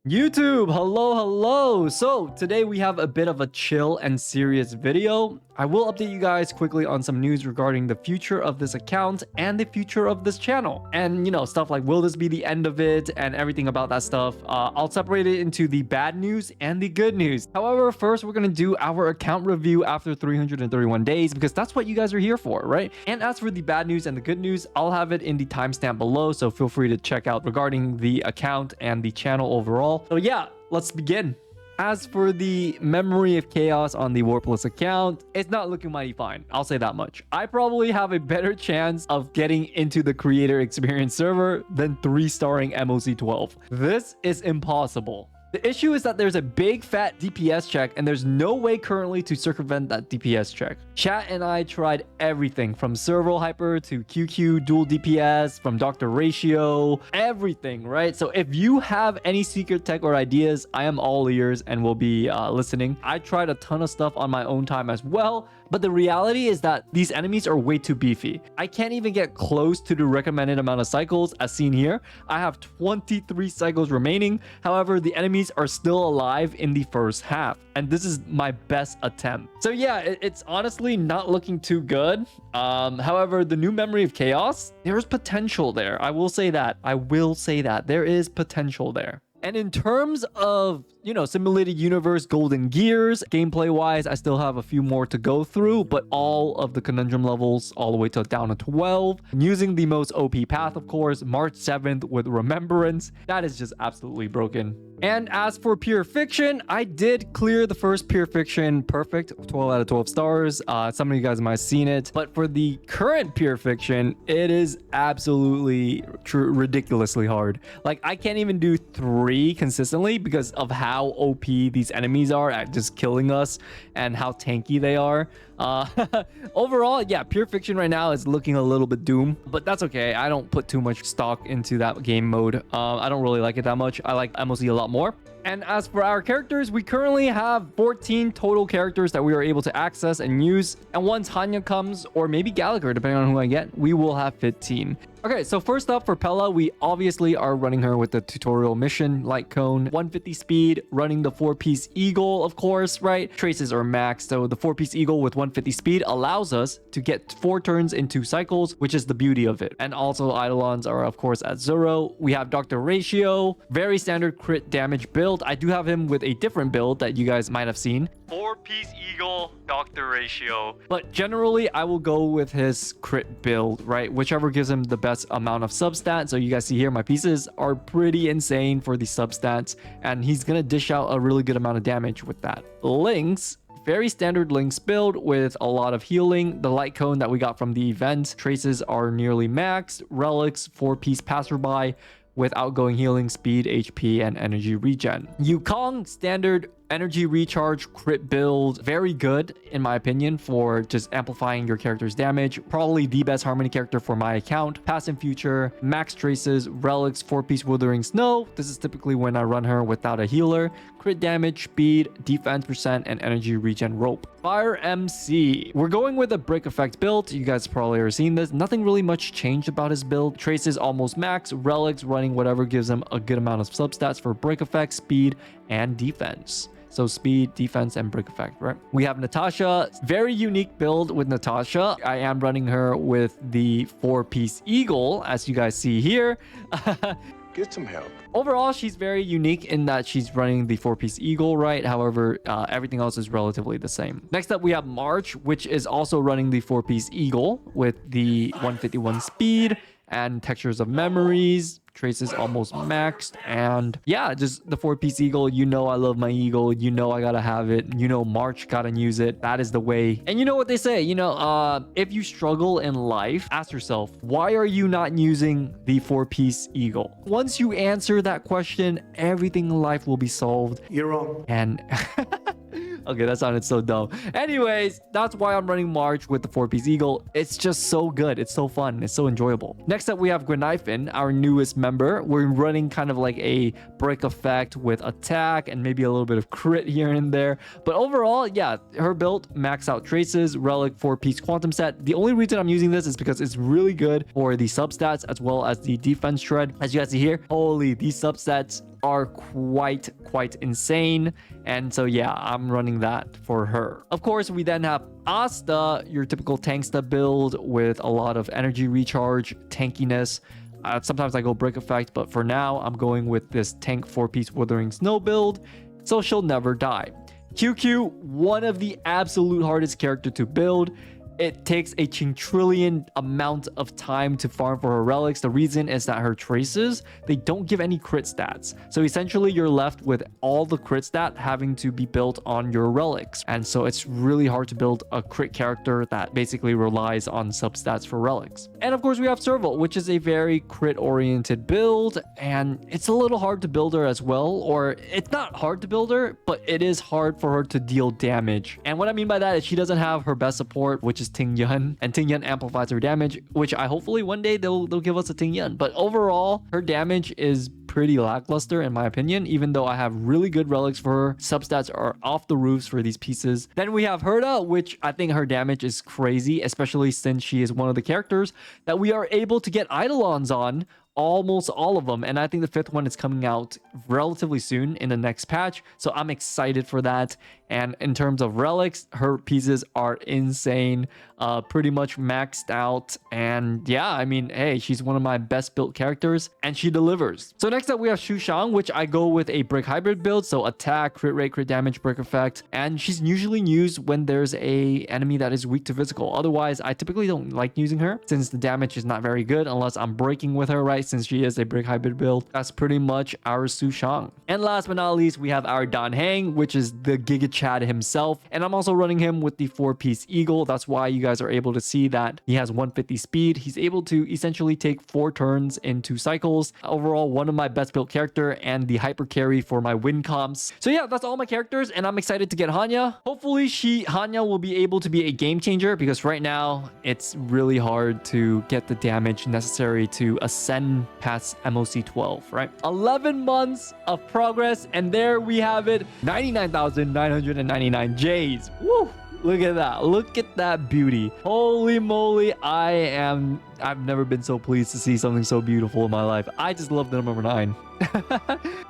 YouTube, hello. So today we have a bit of a chill and serious video. I will update you guys quickly on some news regarding the future of this account and the future of this channel. And stuff like, will this be the end of it and everything about that stuff. I'll separate it into the bad news and the good news. However, first we're going to do our account review after 331 days because that's what you guys are here for, right? And as for the bad news and the good news, I'll have it in the timestamp below. So feel free to check out regarding the account and the channel overall. So yeah, let's begin. As for the memory of chaos on the Warpless account, it's not looking mighty fine. I'll say that much. I probably have a better chance of getting into the creator experience server than 3-starring MOC12. This is impossible. The issue is that there's a big fat DPS check and there's no way currently to circumvent that DPS check. Chat and I tried everything from servo hyper to QQ dual DPS, from Dr. Ratio, everything, right? So if you have any secret tech or ideas, I am all ears and will be listening. I tried a ton of stuff on my own time as well, but the reality is that these enemies are way too beefy. I can't even get close to the recommended amount of cycles as seen here. I have 23 cycles remaining. However, the enemies are still alive in the first half, and this is my best attempt. So yeah, it's honestly not looking too good. However, the new memory of chaos, there's potential there. I will say that there is potential there. And in terms of, simulated universe golden gears, gameplay wise, I still have a few more to go through, but all of the conundrum levels all the way to down to 12. Using the most OP path, of course, March 7th with Remembrance. That is just absolutely broken. And as for Pure Fiction, I did clear the first Pure Fiction perfect, 12 out of 12 stars. Some of you guys might have seen it, but for the current Pure Fiction, it is absolutely ridiculously hard. Like, I can't even do 3 consistently because of how OP these enemies are at just killing us and how tanky they are. Overall, yeah, Pure Fiction right now is looking a little bit doomed, but that's okay. I don't put too much stock into that game mode. I don't really like it that much. I like MOC a lot more. And as for our characters, we currently have 14 total characters that we are able to access and use. And once Hanya comes, or maybe Gallagher, depending on who I get, we will have 15. Okay, so first up for Pela, we obviously are running her with the tutorial mission, light cone, 150 speed, running the 4-piece eagle, of course, right? Traces are maxed, so the 4-piece eagle with 150 speed allows us to get 4 turns in 2 cycles, which is the beauty of it. And also Eidolons are, of course, at 0. We have Dr. Ratio, very standard crit damage build. I do have him with a different build that you guys might have seen. 4-piece eagle, Dr. Ratio. But generally, I will go with his crit build, right? Whichever gives him the best amount of substats. So you guys see here, my pieces are pretty insane for the substats, and he's gonna dish out a really good amount of damage with that. Lynx, very standard Lynx build with a lot of healing. The light cone that we got from the event, traces are nearly maxed. Relics, 4-piece passerby with outgoing healing, speed, HP, and energy regen. Yukong, standard energy recharge crit build, very good in my opinion for just amplifying your character's damage. Probably the best harmony character for my account. Past and future, max traces, relics, 4-piece withering snow. This is typically when I run her without a healer. Crit damage, speed, defense percent, and energy regen rope. Fire MC, we're going with a break effect build. You guys probably already seen this. Nothing really much changed about his build. Traces almost max, relics running whatever gives him a good amount of substats for break effect, speed, and defense. So speed, defense, and break effect, right? We have Natasha, very unique build with Natasha. I am running her with the 4-piece eagle, as you guys see here. Get some help. Overall, she's very unique in that she's running the 4-piece eagle, right? However, everything else is relatively the same. Next up, we have March, which is also running the 4-piece eagle with the 151 speed and textures of memories. Traces almost maxed, and yeah, just the 4-piece eagle. I love my eagle. I gotta have it. March gotta use it. That is the way. And you know what they say, if you struggle in life, ask yourself, why are you not using the 4-piece eagle? Once you answer that question, everything in life will be solved. You're wrong. And okay, that sounded so dumb. Anyways, that's why I'm running March with the 4-piece eagle. It's just so good. It's so fun. It's so enjoyable. Next up, we have Guinaifen, our newest member. We're running kind of like a break effect with attack and maybe a little bit of crit here and there. But overall, yeah, her build, max out traces, relic, 4-piece quantum set. The only reason I'm using this is because it's really good for the substats as well as the defense shred. As you guys see here, holy, these substats are quite insane. And so yeah, I'm running that for her. Of course, we then have Asta, your typical tanksta build with a lot of energy recharge, tankiness. Sometimes I go break effect, but for now I'm going with this tank 4-piece Withering Snow build, so she'll never die. QQ, one of the absolute hardest character to build. It takes a quintillion amount of time to farm for her relics. The reason is that her traces, they don't give any crit stats. So essentially you're left with all the crit stat having to be built on your relics. And so it's really hard to build a crit character that basically relies on substats for relics. And of course we have Serva, which is a very crit oriented build. And it's a little hard to build her as well. Or it's not hard to build her, but it is hard for her to deal damage. And what I mean by that is she doesn't have her best support, which is Ting Yun, and Ting Yun amplifies her damage, which I hopefully one day they'll give us a Ting Yun. But overall, her damage is pretty lackluster in my opinion, even though I have really good relics for her. Substats are off the roofs for these pieces. Then we have Herta, which I think her damage is crazy, especially since she is one of the characters that we are able to get Eidolons on, almost all of them, and I think the 5th one is coming out relatively soon in the next patch, so I'm excited for that. And in terms of relics, her pieces are insane, pretty much maxed out. And yeah, I mean, hey, she's one of my best built characters and she delivers. So next up we have Sushang, which I go with a brick hybrid build, so attack, crit rate, crit damage, brick effect, and she's usually used when there's a enemy that is weak to physical. Otherwise, I typically don't like using her since the damage is not very good unless I'm breaking with her, right? Since she is a brick hybrid build. That's pretty much our Sushang. And last but not least, we have our Heng, which is the Giga Chad himself, and I'm also running him with the 4-piece eagle. That's why you guys are able to see that he has 150 speed. He's able to essentially take 4 turns in 2 cycles. Overall, one of my best built character and the hyper carry for my win comps. So yeah, that's all my characters, and I'm excited to get Hanya. Hopefully Hanya will be able to be a game changer, because right now it's really hard to get the damage necessary to ascend past MOC 12, right? 11 months of progress, and there we have it, 99,999 J's. Woo! Look at that. Look at that beauty. Holy moly. I've never been so pleased to see something so beautiful in my life. I just love the number 9.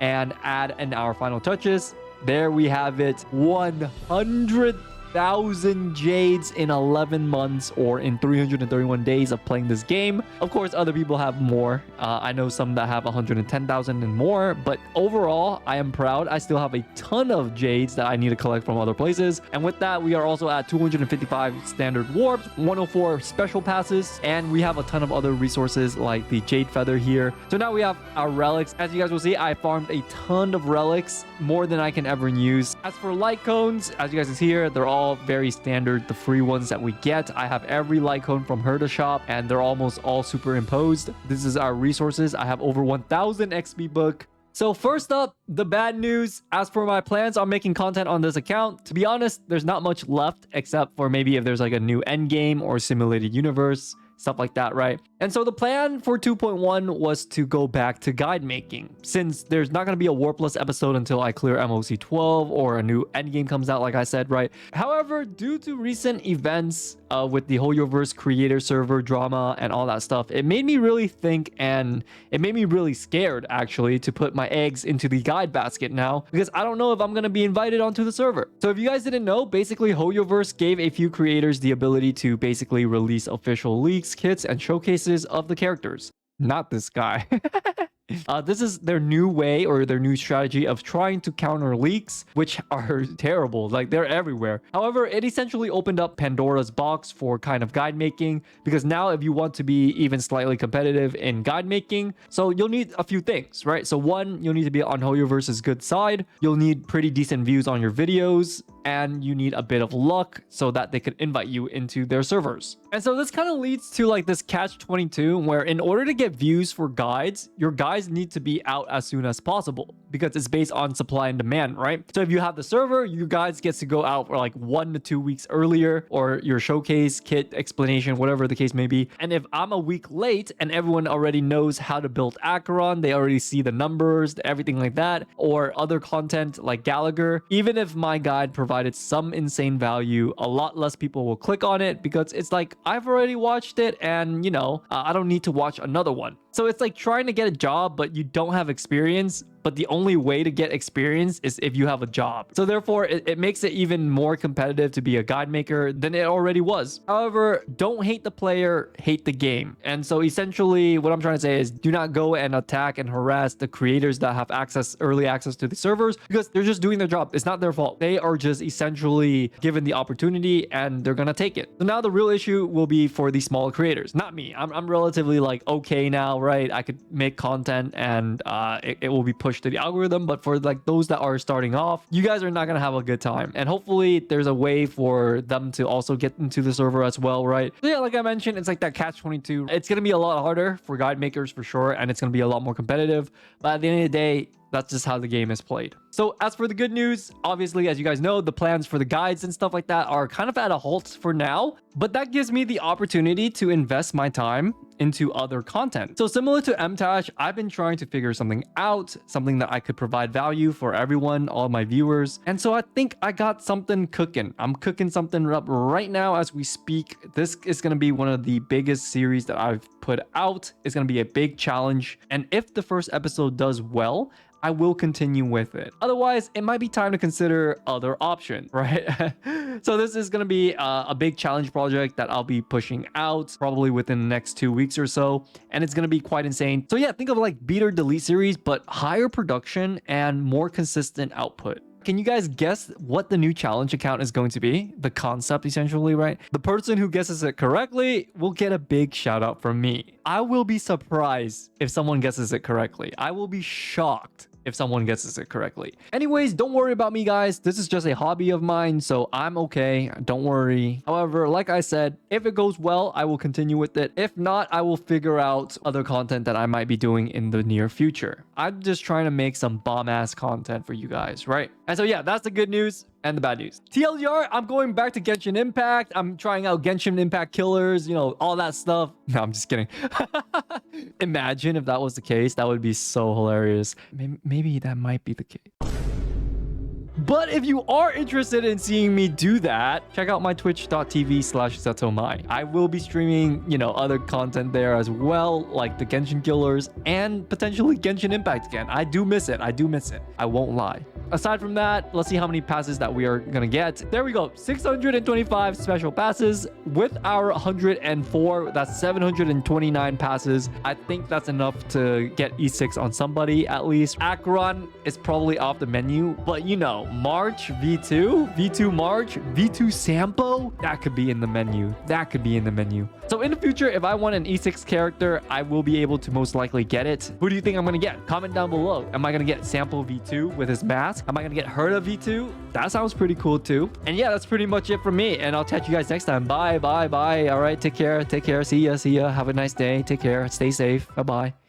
And add in our final touches. There we have it. 100,000 Jades in 11 months or in 331 days of playing this game. Of course, other people have more. I know some that have 110,000 and more, but overall, I am proud. I still have a ton of Jades that I need to collect from other places. And with that, we are also at 255 standard warps, 104 special passes, and we have a ton of other resources like the Jade Feather here. So now we have our relics. As you guys will see, I farmed a ton of relics, more than I can ever use. As for light cones, as you guys can see here, they're all very standard, the free ones that we get. I have every light cone from Herta shop, and they're almost all superimposed. This is our resources. I have over 1,000 XP book. So first up, the bad news. As for my plans on making content on this account, to be honest, there's not much left, except for maybe if there's like a new endgame or simulated universe, stuff like that, right? And so the plan for 2.1 was to go back to guide making, since there's not going to be a warpless episode until I clear MOC 12 or a new endgame comes out, like I said, right? However, due to recent events with the hoyoverse creator server drama and all that stuff, it made me really think, and it made me really scared actually to put my eggs into the guide basket now, because I don't know if I'm going to be invited onto the server. So if you guys didn't know, basically hoyoverse gave a few creators the ability to basically release official leaks, kits, and showcases of the characters. Not this guy. This is their new way or their new strategy of trying to counter leaks, which are terrible. Like, they're everywhere. However, it essentially opened up Pandora's box for kind of guide making, because now if you want to be even slightly competitive in guide making, so you'll need a few things, right? So one, you'll need to be on hoyoverse's good side. You'll need pretty decent views on your videos, and you need a bit of luck so that they could invite you into their servers. And so this kind of leads to like this catch-22, where in order to get views for guides, your guides need to be out as soon as possible, because it's based on supply and demand, right? So if you have the server, your guides gets to go out for like 1 to 2 weeks earlier, or your showcase, kit, explanation, whatever the case may be. And if I'm a week late and everyone already knows how to build Acheron, they already see the numbers, everything like that, or other content like Gallagher, even if my guide provided some insane value, a lot less people will click on it, because it's like, I've already watched it and, you know, I don't need to watch another one. So it's like trying to get a job, but you don't have experience, but but the only way to get experience is if you have a job. So therefore, it makes it even more competitive to be a guide maker than it already was. However, don't hate the player, hate the game. And so essentially what I'm trying to say is do not go and attack and harass the creators that have early access to the servers, because they're just doing their job. It's not their fault. They are just essentially given the opportunity and they're gonna take it. So now the real issue will be for the small creators, not me. I'm relatively like okay now, right? I could make content and it will be pushed to the algorithm, but for like those that are starting off, you guys are not gonna have a good time. And hopefully there's a way for them to also get into the server as well, right? So yeah, like I mentioned, it's like that catch-22. It's gonna be a lot harder for guide makers for sure, and it's gonna be a lot more competitive, but at the end of the day, that's just how the game is played. So as for the good news, obviously, as you guys know, the plans for the guides and stuff like that are kind of at a halt for now, but that gives me the opportunity to invest my time into other content. So similar to MTash, I've been trying to figure something out, something that I could provide value for everyone, all my viewers. And so I think I got something cooking. I'm cooking something up right now as we speak. This is going to be one of the biggest series that I've put out. It's going to be a big challenge. And if the first episode does well, I will continue with it. Otherwise, it might be time to consider other options, right? So this is going to be a big challenge project that I'll be pushing out probably within the next 2 weeks or so. And it's going to be quite insane. So yeah, think of like beat or delete series, but higher production and more consistent output. Can you guys guess what the new challenge account is going to be? The concept, essentially, right? The person who guesses it correctly will get a big shout out from me. I will be surprised if someone guesses it correctly. I will be shocked if someone guesses it correctly. Anyways, don't worry about me, guys. This is just a hobby of mine, so I'm okay. Don't worry. However, like I said, if it goes well, I will continue with it. If not, I will figure out other content that I might be doing in the near future. I'm just trying to make some bomb-ass content for you guys, right? And so yeah, that's the good news and the bad news. TLDR, I'm going back to Genshin Impact. I'm trying out Genshin Impact killers, you know, all that stuff. No, I'm just kidding. Imagine if that was the case. That would be so hilarious. Maybe that might be the case. But if you are interested in seeing me do that, check out my twitch.tv/Zetomai. I will be streaming, you know, other content there as well, like the Genshin killers and potentially Genshin Impact again. I do miss it. I won't lie. Aside from that, let's see how many passes that we are gonna get. There we go, 625 special passes. With our 104, that's 729 passes. I think that's enough to get E6 on somebody at least. Acheron is probably off the menu, but you know, March V2, V2 March, V2 Sampo, that could be in the menu. So in the future, if I want an E6 character, I will be able to most likely get it. Who do you think I'm gonna get? Comment down below. Am I gonna get Sampo V2 with his mask? Am I gonna get Herta V2? That sounds pretty cool too. And yeah, that's pretty much it from me. And I'll catch you guys next time. Bye. All right, take care. See ya. Have a nice day. Take care. Stay safe. Bye.